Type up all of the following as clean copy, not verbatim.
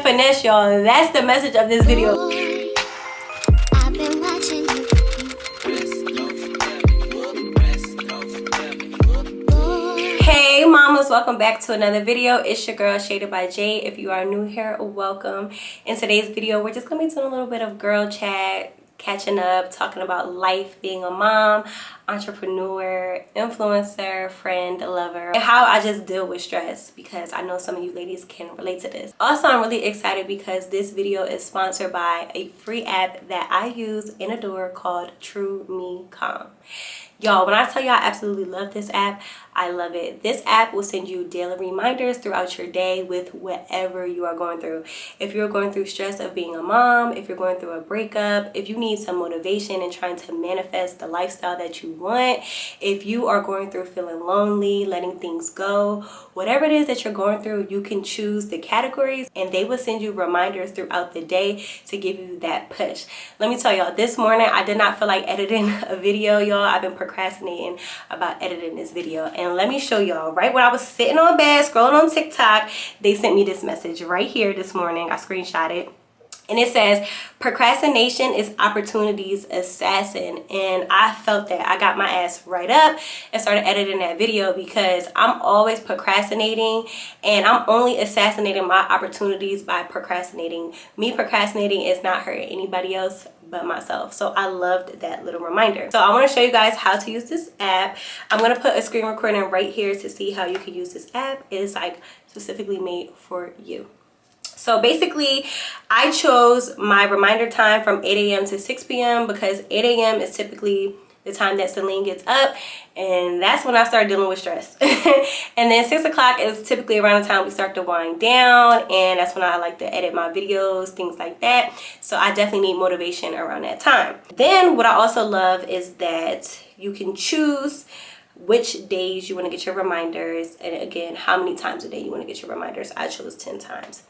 finesse, y'all. That's the message of this video. Hey mamas, welcome back to another video. It's your girl Shaded by Jade. If you are new here, welcome. In today's video, we're just gonna be doing a little bit of girl chat, catching up, talking about life, being a mom, entrepreneur, influencer, friend, lover, and how I just deal with stress, because I know some of you ladies can relate to this. Also, I'm really excited because this video is sponsored by a free app that I use and adore called TrueMeCalm. Y'all, when I tell y'all I absolutely love this app, I love it. This app will send you daily reminders throughout your day with whatever you are going through. If you're going through stress of being a mom, if you're going through a breakup, if you need some motivation and trying to manifest the lifestyle that you want, if you are going through feeling lonely, letting things go, whatever it is that you're going through, you can choose the categories and they will send you reminders throughout the day to give you that push. Let me tell y'all, this morning I did not feel like editing a video, y'all. I've been procrastinating about editing this video, and let me show y'all. Right when I was sitting on bed scrolling on TikTok, they sent me this message right here this morning. I screenshot it, and it says, procrastination is opportunity's assassin. And I felt that. I got my ass right up and started editing that video, because I'm always procrastinating and I'm only assassinating my opportunities by procrastinating. Me procrastinating is not hurting anybody else but myself. So I loved that little reminder. So I want to show you guys how to use this app. I'm going to put a screen recording right here to see how you can use this app. It is like specifically made for you. So basically, I chose my reminder time from 8 a.m. to 6 p.m. because 8 a.m. is typically the time that Celine gets up, and that's when I start dealing with stress. And then 6 o'clock is typically around the time we start to wind down, and that's when I like to edit my videos, things like that. So I definitely need motivation around that time. Then what I also love is that you can choose which days you want to get your reminders, and again, how many times a day you want to get your reminders. I chose 10 times.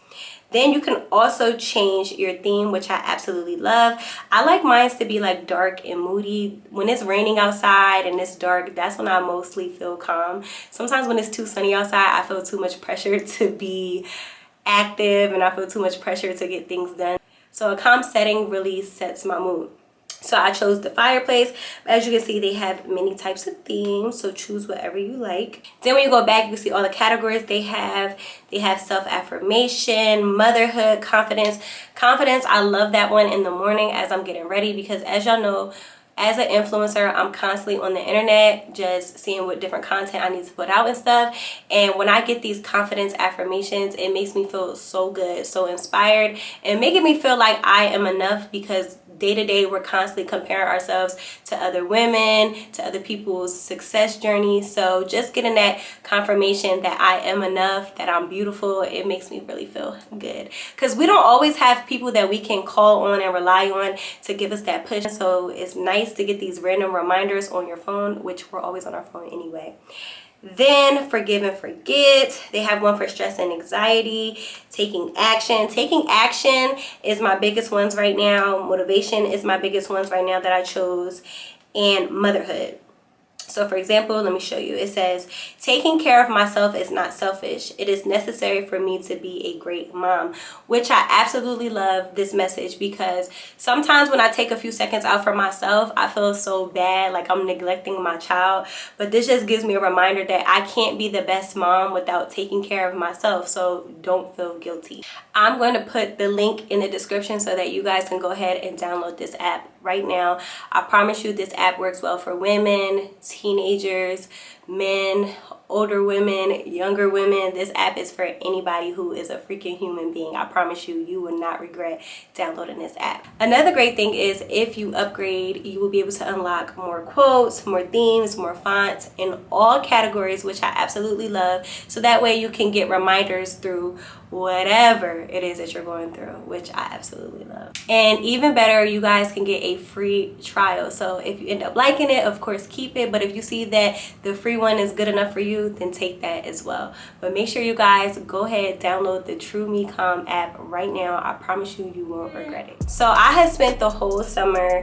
Then you can also change your theme, which I absolutely love. I like mine to be like dark and moody. When it's raining outside and it's dark, that's when I mostly feel calm. Sometimes when it's too sunny outside, I feel too much pressure to be active, and I feel too much pressure to get things done. So a calm setting really sets my mood. So I chose the fireplace. As you can see, they have many types of themes, so choose whatever you like. Then when you go back, you can see all the categories they have. They have self-affirmation, motherhood, confidence. Confidence, I love that one in the morning as I'm getting ready, because as y'all know, as an influencer, I'm constantly on the internet just seeing what different content I need to put out and stuff. And when I get these confidence affirmations, it makes me feel so good, so inspired, and making me feel like I am enough, because day to day we're constantly comparing ourselves to other women, to other people's success journeys. So just getting that confirmation that I am enough, that I'm beautiful, it makes me really feel good, because we don't always have people that we can call on and rely on to give us that push. So it's nice to get these random reminders on your phone, which we're always on our phone anyway. Then forgive and forget. They have one for stress and anxiety. Taking action. Taking action is my biggest ones right now. Motivation is my biggest ones right now that I chose. And motherhood. So for example, let me show you. It says, taking care of myself is not selfish. It is necessary for me to be a great mom, which I absolutely love this message, because sometimes when I take a few seconds out for myself, I feel so bad, like I'm neglecting my child. But this just gives me a reminder that I can't be the best mom without taking care of myself. So don't feel guilty. I'm going to put the link in the description so that you guys can go ahead and download this app right now. I promise you this app works well for women, teenagers, men, older women, younger women. This app is for anybody who is a freaking human being. I promise you, you will not regret downloading this app. Another great thing is if you upgrade, you will be able to unlock more quotes, more themes, more fonts in all categories, which I absolutely love. So that way you can get reminders through whatever it is that you're going through, which I absolutely love. And even better, you guys can get a free trial. So if you end up liking it, of course keep it, but if you see that the free one is good enough for you, then take that as well. But make sure you guys go ahead, download the TrueMeCalm app right now. I promise you, you won't regret it. So I have spent the whole summer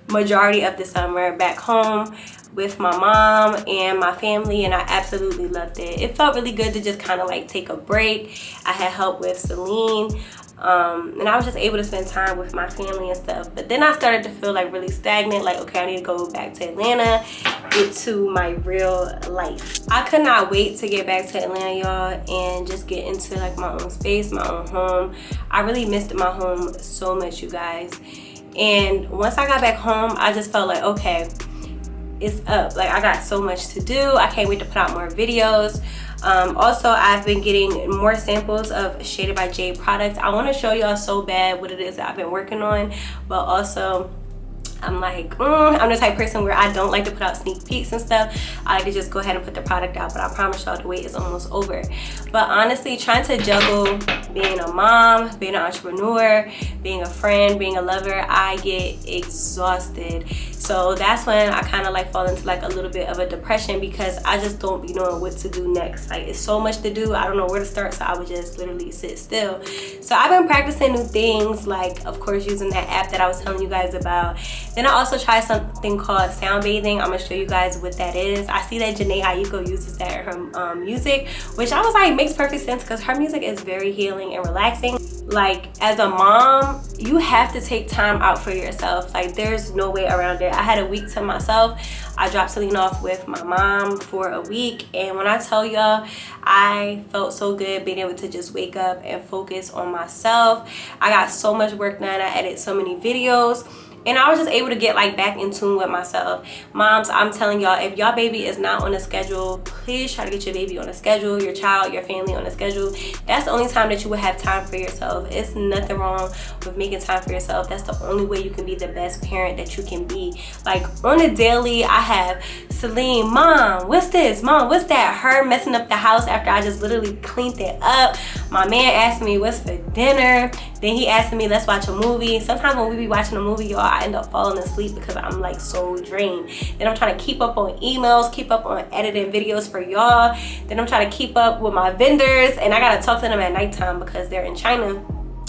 majority of the summer back home with my mom and my family, and I absolutely loved it. It felt really good to just kind of like take a break. I had help with Celine, and I was just able to spend time with my family and stuff. But then I started to feel like really stagnant, like, okay, I need to go back to Atlanta, get to my real life. I could not wait to get back to Atlanta, y'all, and just get into like my own space, my own home. I really missed my home so much, you guys. And once I got back home, I just felt like, okay, it's up. Like, I got so much to do. I can't wait to put out more videos. Also, I've been getting more samples of Shaded by Jade products. I want to show y'all so bad what it is that I've been working on, but also I'm like, I'm the type of person where I don't like to put out sneak peeks and stuff. I like to just go ahead and put the product out, but I promise y'all the wait is almost over. But honestly, trying to juggle being a mom, being an entrepreneur, being a friend, being a lover, I get exhausted. So that's when I kind of like fall into like a little bit of a depression, because I just don't be knowing what to do next. Like, it's so much to do, I don't know where to start, so I would just literally sit still. So I've been practicing new things, like of course using that app that I was telling you guys about. Then I also tried something called sound bathing. I'm gonna show you guys what that is. I see that Janae Ayuko uses that in her music, which I was like, makes perfect sense, because her music is very healing and relaxing. Like, as a mom, you have to take time out for yourself. Like, there's no way around it. I had a week to myself. I dropped Celine off with my mom for a week, and when I tell y'all, I felt so good being able to just wake up and focus on myself. I got so much work done. I edited so many videos, and I was just able to get like back in tune with myself. Moms, I'm telling y'all, if y'all baby is not on a schedule, please try to get your baby on a schedule, your child, your family on a schedule. That's the only time that you will have time for yourself. It's nothing wrong with making time for yourself. That's the only way you can be the best parent that you can be. Like, on a daily, I have Celine, mom, what's this? Mom, what's that? Her messing up the house after I just literally cleaned it up. My man asked me what's for dinner. Then he asked me, let's watch a movie. Sometimes when we be watching a movie, y'all, I end up falling asleep because I'm like so drained. Then I'm trying to keep up on emails, keep up on editing videos for y'all. Then I'm trying to keep up with my vendors, and I gotta talk to them at nighttime because they're in China,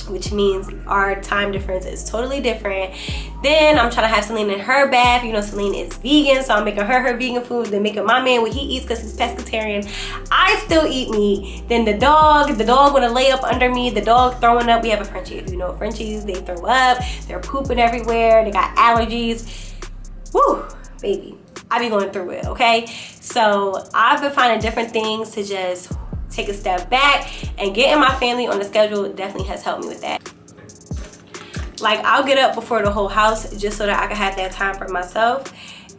which means our time difference is totally different. Then I'm trying to have Celine in her bath. You know, Celine is vegan, so I'm making her vegan food, then making my man what he eats because he's pescatarian. I still eat meat. Then the dog wanna lay up under me, the dog throwing up. We have a Frenchie. If you know Frenchies, they throw up, they're pooping everywhere, they got allergies. Woo, baby, I be going through it, okay? So I've been finding different things to just take a step back, and getting my family on the schedule definitely has helped me with that. Like, I'll get up before the whole house just so that I can have that time for myself,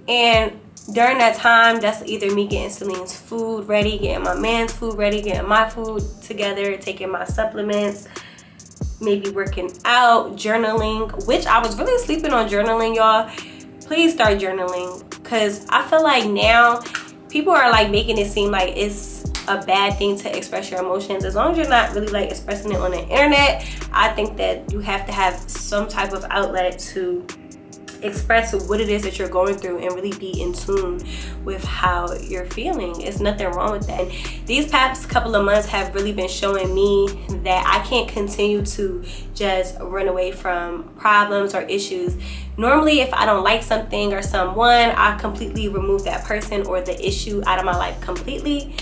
and during that time, that's either me getting Celine's food ready, getting my man's food ready, getting my food together, taking my supplements, maybe working out, journaling, which I was really sleeping on journaling, y'all. Please start journaling, because I feel like now people are like making it seem like it's a bad thing to express your emotions. As long as you're not really like expressing it on the internet, I think that you have to have some type of outlet to express what it is that you're going through and really be in tune with how you're feeling. It's nothing wrong with that. And these past couple of months have really been showing me that I can't continue to just run away from problems or issues. Normally, if I don't like something or someone, I completely remove that person or the issue out of my life completely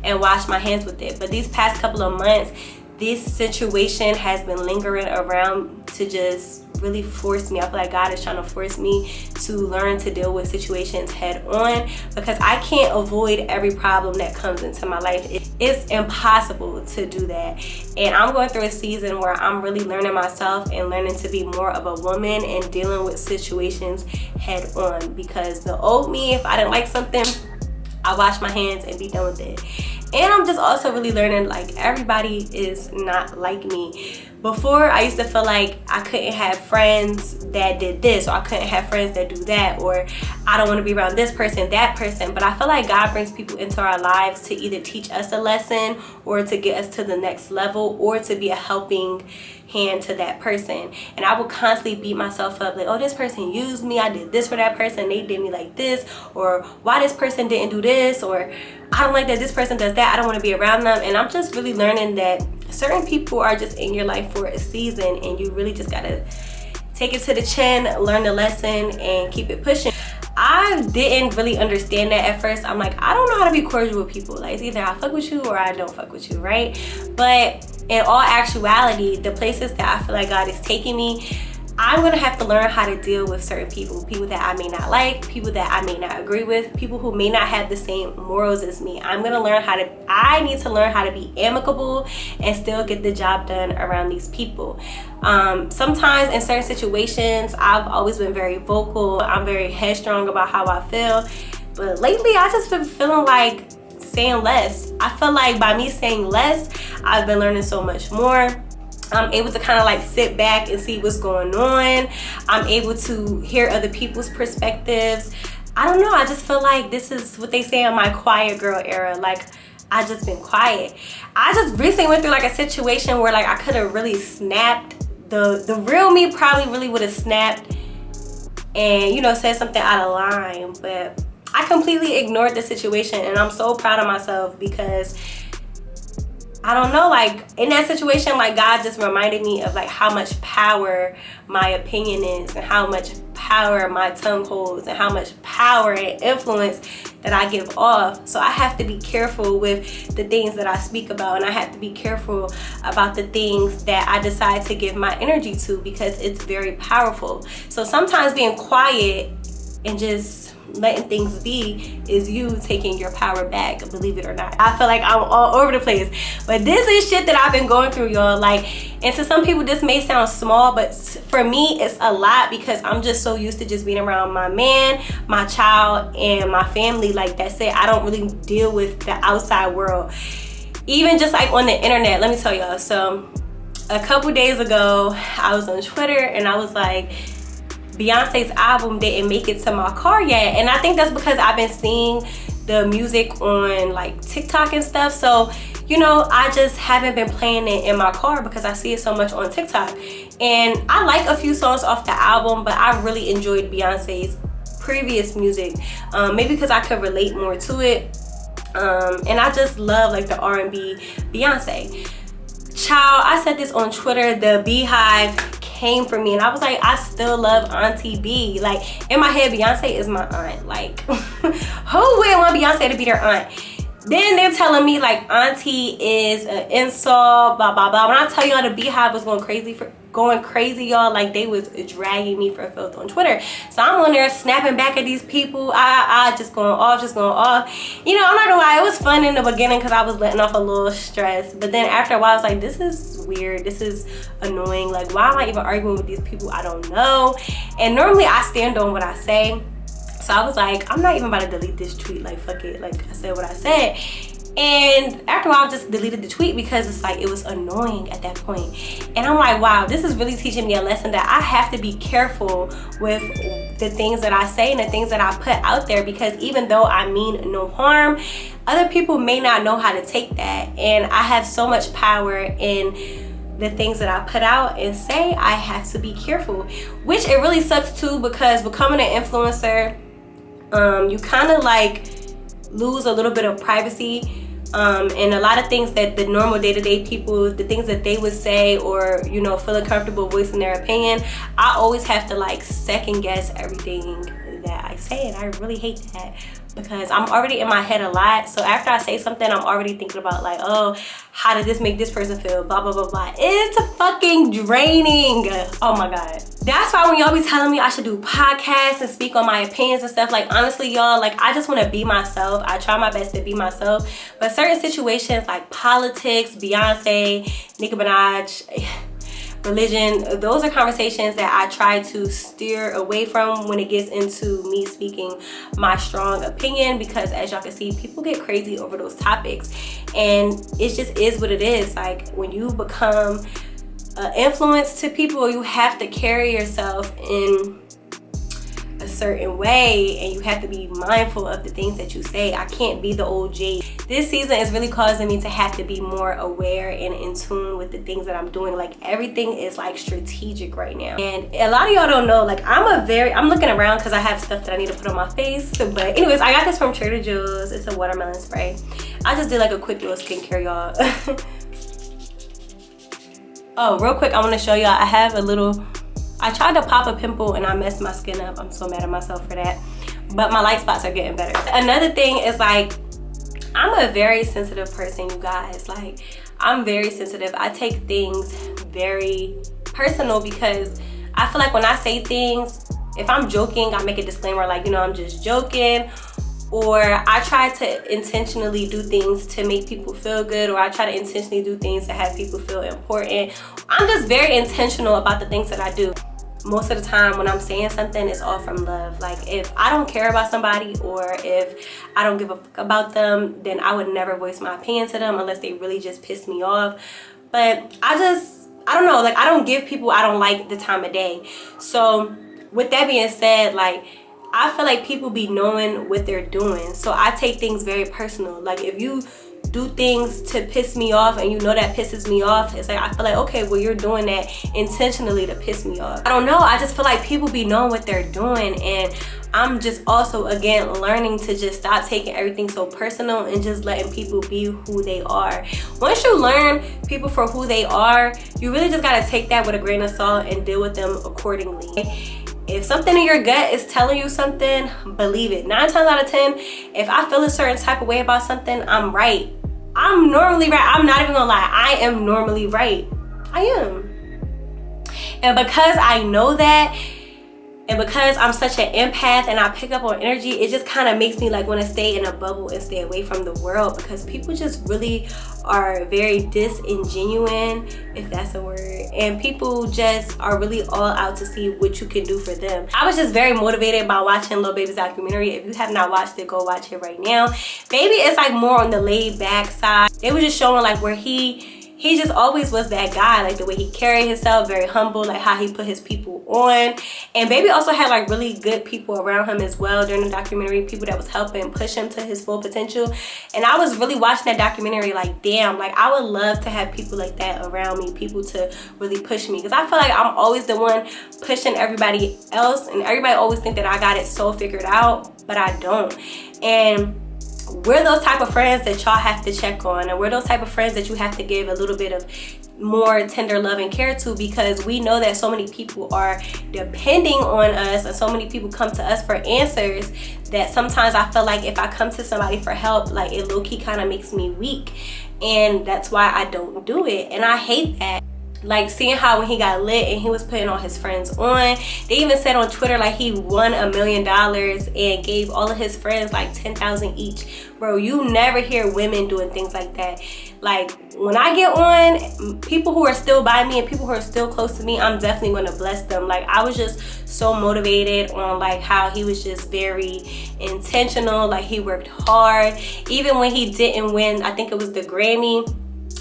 and wash my hands with it. But these past couple of months, this situation has been lingering around to just really force me. I feel like God is trying to force me to learn to deal with situations head on, because I can't avoid every problem that comes into my life. It's impossible to do that. And I'm going through a season where I'm really learning myself and learning to be more of a woman and dealing with situations head on, because the old me, if I didn't like something, I wash my hands and be done with it. And I'm just also really learning, like, everybody is not like me. Before, I used to feel like I couldn't have friends that did this, or I couldn't have friends that do that, or I don't want to be around this person, that person. But I feel like God brings people into our lives to either teach us a lesson, or to get us to the next level, or to be a helping hand to that person. And I will constantly beat myself up, like, oh, this person used me, I did this for that person, they did me like this, or why this person didn't do this, or I don't like that this person does that, I don't want to be around them. And I'm just really learning that certain people are just in your life for a season, and you really just gotta take it to the chin, learn the lesson, and keep it pushing. I didn't really understand that at first. I'm like, I don't know how to be cordial with people. Like, it's either I fuck with you or I don't fuck with you, right? But in all actuality, the places that I feel like God is taking me, I'm gonna have to learn how to deal with certain people that I may not like, people that I may not agree with, people who may not have the same morals as me. I need to learn how to be amicable and still get the job done around these people. Sometimes in certain situations, I've always been very vocal. I'm very headstrong about how I feel. But lately, I just been feeling like saying less. I feel like by me saying less, I've been learning so much more. I'm able to kind of like sit back and see what's going on. I'm able to hear other people's perspectives. I don't know, I just feel like this is what they say in my quiet girl era. Like, I just been quiet. I just recently went through like a situation where like I could have really snapped. The real me probably really would have snapped and, you know, said something out of line. But I completely ignored the situation, and I'm so proud of myself because I don't know, like in that situation, like God just reminded me of like how much power my opinion is and how much power my tongue holds and how much power and influence that I give off. So I have to be careful with the things that I speak about, and I have to be careful about the things that I decide to give my energy to because it's very powerful. So sometimes being quiet and just letting things be is you taking your power back, believe it or not. I feel like I'm all over the place, but this is shit that I've been going through, y'all. Like, and to some people this may sound small, but for me it's a lot because I'm just so used to just being around my man, my child, and my family. Like, that's it. I don't really deal with the outside world, even just like on the internet. Let me tell y'all. So a couple days ago I was on Twitter and I was like, Beyonce's album didn't make it to my car yet, and I think that's because I've been seeing the music on like TikTok and stuff. So, you know, I just haven't been playing it in my car because I see it so much on TikTok. And I like a few songs off the album, but I really enjoyed Beyonce's previous music, maybe because I could relate more to it, and I just love like the R&B Beyonce. Child, I said this on Twitter, the Beehive came for me, and I was like, I still love Auntie B. Like, in my head, Beyonce is my aunt. Like, who would want Beyonce to be their aunt? Then they're telling me like Auntie is an insult, blah blah blah. When I tell y'all the Beehive was going crazy, y'all, like they was dragging me for filth on Twitter. So I'm on there snapping back at these people. I just going off. You know, I'm not gonna lie, it was fun in the beginning because I was letting off a little stress. But then after a while, I was like, this is weird. This is annoying. Like, why am I even arguing with these people I don't know? And normally I stand on what I say. So I was like, I'm not even about to delete this tweet. Like, fuck it. Like, I said what I said. And after a while, I just deleted the tweet because it's like, it was annoying at that point. And I'm like, wow, this is really teaching me a lesson that I have to be careful with the things that I say and the things that I put out there, because even though I mean no harm, other people may not know how to take that. And I have so much power in the things that I put out and say. I have to be careful, which it really sucks too, because becoming an influencer, you kind of like lose a little bit of privacy, and a lot of things that the normal day-to-day people, the things that they would say, or, you know, feeling comfortable voicing their opinion, I always have to like second guess everything that I say, and I really hate that because I'm already in my head a lot. So after I say something, I'm already thinking about like, oh, how did this make this person feel, blah blah blah blah. It's fucking draining. Oh my god. That's why when y'all be telling me I should do podcasts and speak on my opinions and stuff, like, honestly, y'all, like, I just want to be myself. I try my best to be myself, but certain situations like politics, Beyonce, Nicki Minaj, religion, those are conversations that I try to steer away from when it gets into me speaking my strong opinion, because as y'all can see, people get crazy over those topics, and it just is what it is. Like, when you become influence to people, you have to carry yourself in a certain way, and you have to be mindful of the things that you say. I can't be the old Jade. This season is really causing me to have to be more aware and in tune with the things that I'm doing. Like, everything is like strategic right now, and a lot of y'all don't know, like, I'm looking around because I have stuff that I need to put on my face. But anyways, I got this from Trader Joe's. It's a watermelon spray. I just did like a quick little skincare, y'all. Oh, real quick, I want to show y'all, I I tried to pop a pimple and I messed my skin up. I'm so mad at myself for that. But my light spots are getting better. Another thing is like, I'm a very sensitive person, you guys. Like, I'm very sensitive. I take things very personal because I feel like when I say things, if I'm joking, I make a disclaimer like, you know, I'm just joking. Or I try to intentionally do things to make people feel good, or I try to intentionally do things to have people feel important. I'm just very intentional about the things that I do. Most of the time when I'm saying something, it's all from love. Like, if I don't care about somebody or if I don't give a fuck about them, then I would never voice my opinion to them unless they really just piss me off. But I don't know, like, I don't give people I don't like the time of day. So with that being said, like, I feel like people be knowing what they're doing. So I take things very personal. Like, if you do things to piss me off and you know that pisses me off, it's like, I feel like, okay, well, you're doing that intentionally to piss me off. I don't know, I just feel like people be knowing what they're doing, and I'm just also, again, learning to just stop taking everything so personal and just letting people be who they are. Once you learn people for who they are, you really just gotta take that with a grain of salt and deal with them accordingly. If something in your gut is telling you something, believe it. 9 times out of 10, if I feel a certain type of way about something, I'm right. I'm normally right. I'm not even gonna lie. I am normally right. I am. And because I know that, and because I'm such an empath and I pick up on energy, it just kind of makes me like want to stay in a bubble and stay away from the world, because people just really are very disingenuous, if that's a word, and people just are really all out to see what you can do for them. I was just very motivated by watching Lil Baby's documentary. If you have not watched it, go watch it right now. Baby is like more on the laid back side. It was just showing like where he just always was that guy, like the way he carried himself, very humble, like how he put his people on. And Baby also had like really good people around him as well during the documentary, people that was helping push him to his full potential. And I was really watching that documentary like, damn, like I would love to have people like that around me, people to really push me, because I feel like I'm always the one pushing everybody else, and everybody always think that I got it so figured out, but I don't. And we're those type of friends that y'all have to check on, and we're those type of friends that you have to give a little bit of more tender love and care to, because we know that so many people are depending on us, and so many people come to us for answers, that sometimes I feel like if I come to somebody for help, like it low-key kind of makes me weak, and that's why I don't do it. And I hate that. Like, seeing how when he got lit and he was putting all his friends on, they even said on Twitter like he won $1 million and gave all of his friends like 10,000 each. Bro, you never hear women doing things like that. Like, when I get on, people who are still by me and people who are still close to me, I'm definitely going to bless them. Like, I was just so motivated on like how he was just very intentional, like he worked hard. Even when he didn't win, I think it was the Grammy,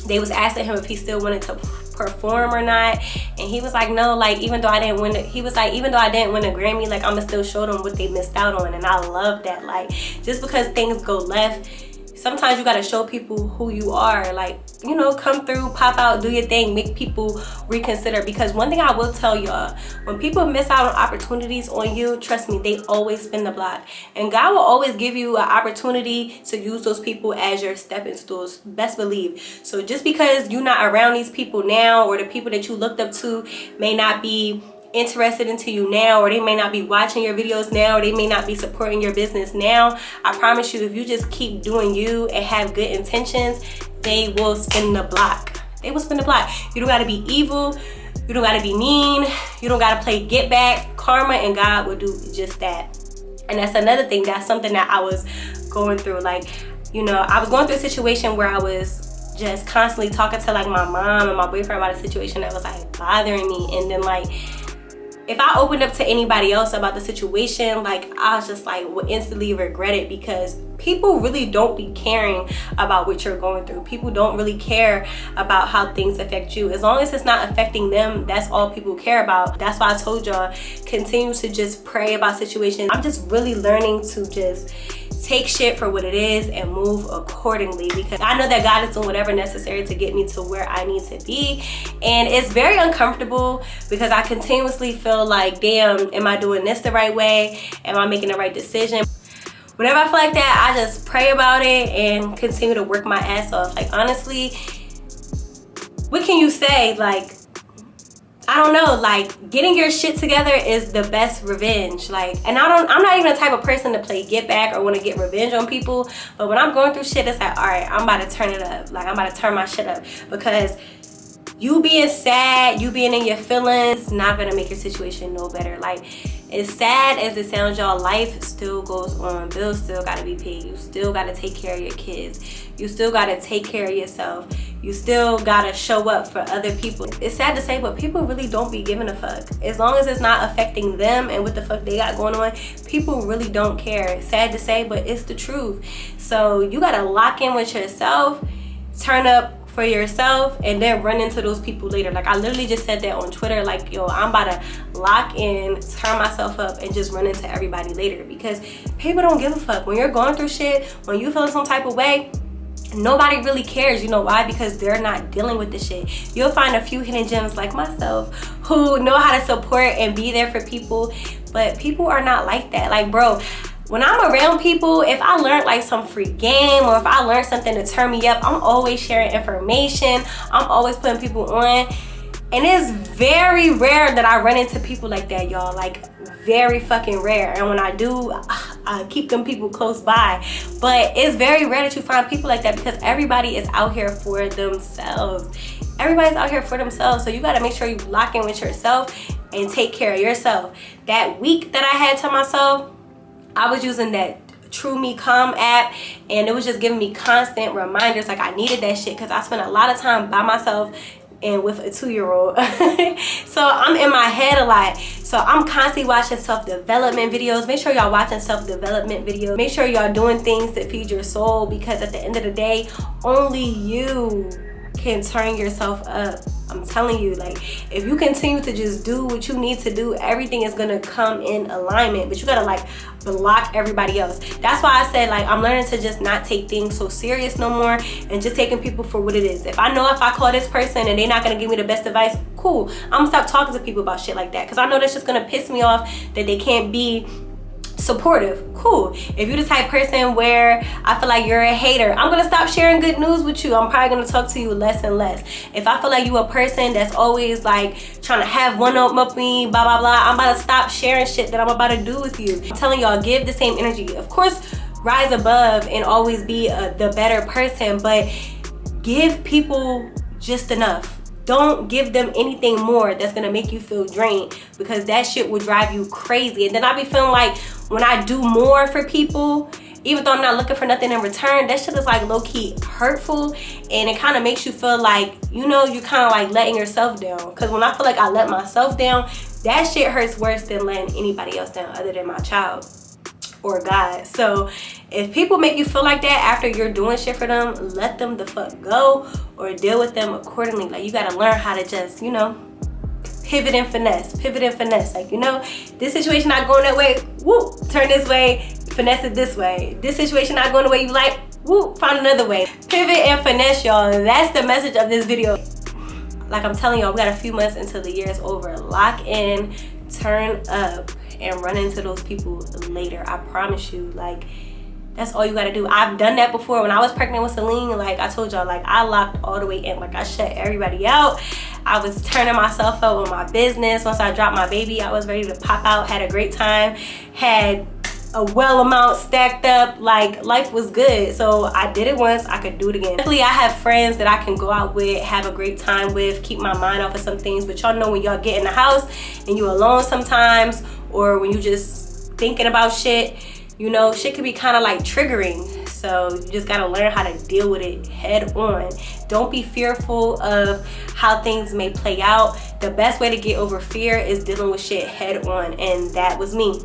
they was asking him if he still wanted to perform or not, and he was like, no, like even though I didn't win it, he was like, even though I didn't win a Grammy, like I'ma still show them what they missed out on. And I love that. Like, just because things go left, sometimes you gotta show people who you are. Like, you know, come through, pop out, do your thing, make people reconsider. Because one thing I will tell y'all, when people miss out on opportunities on you, trust me, they always spin the block. And God will always give you an opportunity to use those people as your stepping stools, best believe. So just because you're not around these people now, or the people that you looked up to may not be interested into you now, or they may not be watching your videos now, or they may not be supporting your business now, I promise you, if you just keep doing you and have good intentions, they will spin the block. They will spin the block. You don't gotta be evil, you don't gotta be mean, you don't gotta play get back. Karma and God will do just that. And that's another thing, that's something that I was going through. Like, you know, I was going through a situation where I was just constantly talking to like my mom and my boyfriend about a situation that was like bothering me. And then like, if I opened up to anybody else about the situation, like I was just like would instantly regret it, because people really don't be caring about what you're going through. People don't really care about how things affect you. As long as it's not affecting them, that's all people care about. That's why I told y'all, continue to just pray about situations. I'm just really learning to just take shit for what it is and move accordingly, because I know that God is doing whatever necessary to get me to where I need to be. And it's very uncomfortable, because I continuously feel like, damn, am I doing this the right way? Am I making the right decision? Whenever I feel like that, I just pray about it and continue to work my ass off. Like, honestly, what can you say? Like, I don't know, like getting your shit together is the best revenge. Like, and I'm not even the type of person to play get back or want to get revenge on people. But when I'm going through shit, it's like, all right, I'm about to turn it up. Like, I'm about to turn my shit up, because you being sad, you being in your feelings, not gonna make your situation no better. Like, as sad as it sounds, y'all, life still goes on. Bills still gotta be paid. You still gotta take care of your kids. You still gotta take care of yourself. You still gotta show up for other people. It's sad to say, but people really don't be giving a fuck. As long as it's not affecting them and what the fuck they got going on, people really don't care. Sad to say, but it's the truth. So you gotta lock in with yourself, turn up for yourself, and then run into those people later. Like, I literally just said that on Twitter, like, yo, I'm about to lock in, turn myself up, and just run into everybody later, because people don't give a fuck. When you're going through shit, when you feeling some type of way, nobody really cares. You know why? Because they're not dealing with the shit. You'll find a few hidden gems like myself who know how to support and be there for people, but people are not like that. Like, bro, when I'm around people, if I learned like some free game, or if I learned something to turn me up, I'm always sharing information. I'm always putting people on. And it's very rare that I run into people like that, y'all. Like, very fucking rare. And when I do, I keep them people close by. But it's very rare that you find people like that, because everybody is out here for themselves. Everybody's out here for themselves. So you gotta make sure you lock in with yourself and take care of yourself. That week that I had to myself, I was using that TrueMeCalm app, and it was just giving me constant reminders. Like, I needed that shit, because I spent a lot of time by myself and with a 2-year-old. So I'm in my head a lot. So I'm constantly watching self-development videos. Make sure y'all watching self-development videos. Make sure y'all doing things that feed your soul, because at the end of the day, only you can turn yourself up. I'm telling you, like, if you continue to just do what you need to do, everything is gonna come in alignment. But you gotta like block everybody else. That's why I said, like, I'm learning to just not take things so serious no more, and just taking people for what it is. If I know if I call this person and they're not gonna give me the best advice, cool, I'm gonna stop talking to people about shit like that, because I know that's just gonna piss me off, that they can't be supportive. Cool. If you're the type person where I feel like you're a hater, I'm gonna stop sharing good news with you. I'm probably gonna talk to you less and less. If I feel like you a person that's always like trying to have one up me, blah blah blah, I'm about to stop sharing shit that I'm about to do with you. I'm telling y'all, give the same energy. Of course, rise above and always be the better person, but give people just enough. Don't give them anything more that's gonna make you feel drained, because that shit will drive you crazy. And then I be feeling like when I do more for people, even though I'm not looking for nothing in return, that shit is like low-key hurtful, and it kind of makes you feel like, you know, you're kind of like letting yourself down. Because when I feel like I let myself down, that shit hurts worse than letting anybody else down other than my child or God. So if people make you feel like that after you're doing shit for them, let them the fuck go, or deal with them accordingly. Like, you gotta learn how to just, you know, pivot and finesse. Like, you know, this situation not going that way, whoop, turn this way, finesse it this way. This situation not going the way you like, whoop, find another way. Pivot and finesse, y'all. That's the message of this video. Like I'm telling y'all, we got a few months until the year is over. Lock in, turn up, and run into those people later. I promise you. Like, that's all you gotta do. I've done that before. When I was pregnant with Celine, like I told y'all, like I locked all the way in. Like, I shut everybody out. I was turning myself up on my business. Once I dropped my baby, I was ready to pop out. Had a great time. Had a well amount stacked up. Like, life was good. So I did it once, I could do it again. Luckily, I have friends that I can go out with, have a great time with, keep my mind off of some things. But y'all know when y'all get in the house and you alone sometimes, or when you just thinking about shit, you know, shit can be kind of like triggering. So you just gotta learn how to deal with it head on. Don't be fearful of how things may play out. The best way to get over fear is dealing with shit head on, and that was me.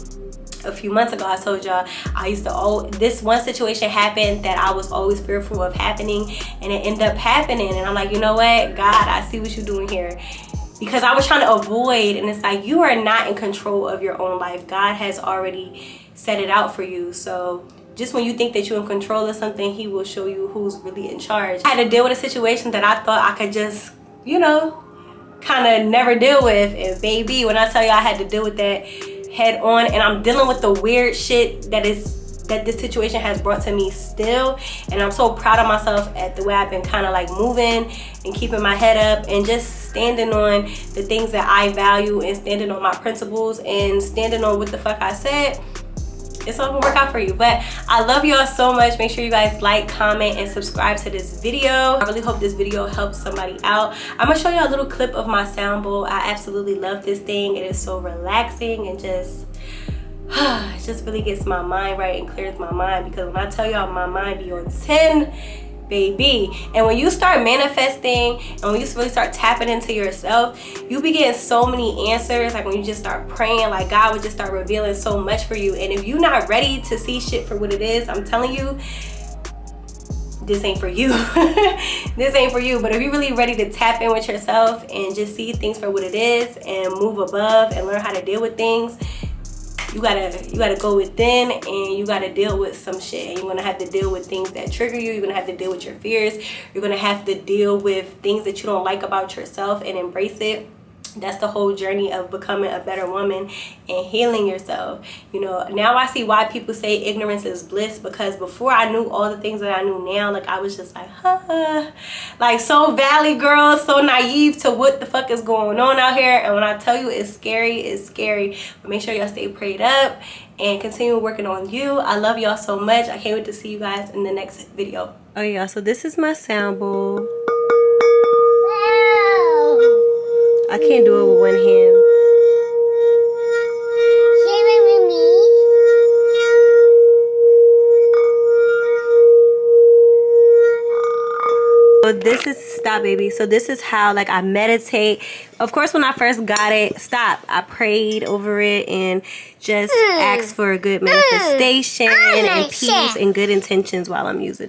A few months ago, I told y'all I used to this one situation happened that I was always fearful of happening, and it ended up happening. And I'm like, you know what, God, I see what you're doing here. Because I was trying to avoid, and it's like, you are not in control of your own life. God has already set it out for you. So just when you think that you're in control of something, he will show you who's really in charge. I had to deal with a situation that I thought I could just, you know, kind of never deal with. And baby, when I tell you I had to deal with that head on, and I'm dealing with the weird shit that is that this situation has brought to me still. And I'm so proud of myself at the way I've been kind of like moving and keeping my head up and just standing on the things that I value and standing on my principles and standing on what the fuck I said. It's all gonna work out for you. But I love y'all so much. Make sure you guys like, comment, and subscribe to this video. I really hope this video helps somebody out. I'm gonna show you a little clip of my sound bowl. I absolutely love this thing. It is so relaxing and just it just really gets my mind right and clears my mind, because when I tell y'all my mind be on 10, baby. And when you start manifesting and when you really start tapping into yourself, you be getting so many answers. Like when you just start praying, like God would just start revealing so much for you. And if you're not ready to see shit for what it is, I'm telling you, this ain't for you. This ain't for you. But if you're really ready to tap in with yourself and just see things for what it is and move above and learn how to deal with things, you gotta go within and you gotta deal with some shit. And you're gonna have to deal with things that trigger you. You're gonna have to deal with your fears. You're gonna have to deal with things that you don't like about yourself and embrace it. That's the whole journey of becoming a better woman and healing yourself. You know, now I see why people say ignorance is bliss, because before I knew all the things that I knew now, like I was just like, huh, like so valley girl, so naive to what the fuck is going on out here. And when I tell you it's scary, it's scary. But make sure y'all stay prayed up and continue working on you. I love y'all so much. I can't wait to see you guys in the next video. Oh yeah, so this is my sound bowl. I can't do it with one hand. So this is, stop baby. So this is how like I meditate. Of course, when I first got it, I prayed over it and just asked for a good manifestation and peace and good intentions while I'm using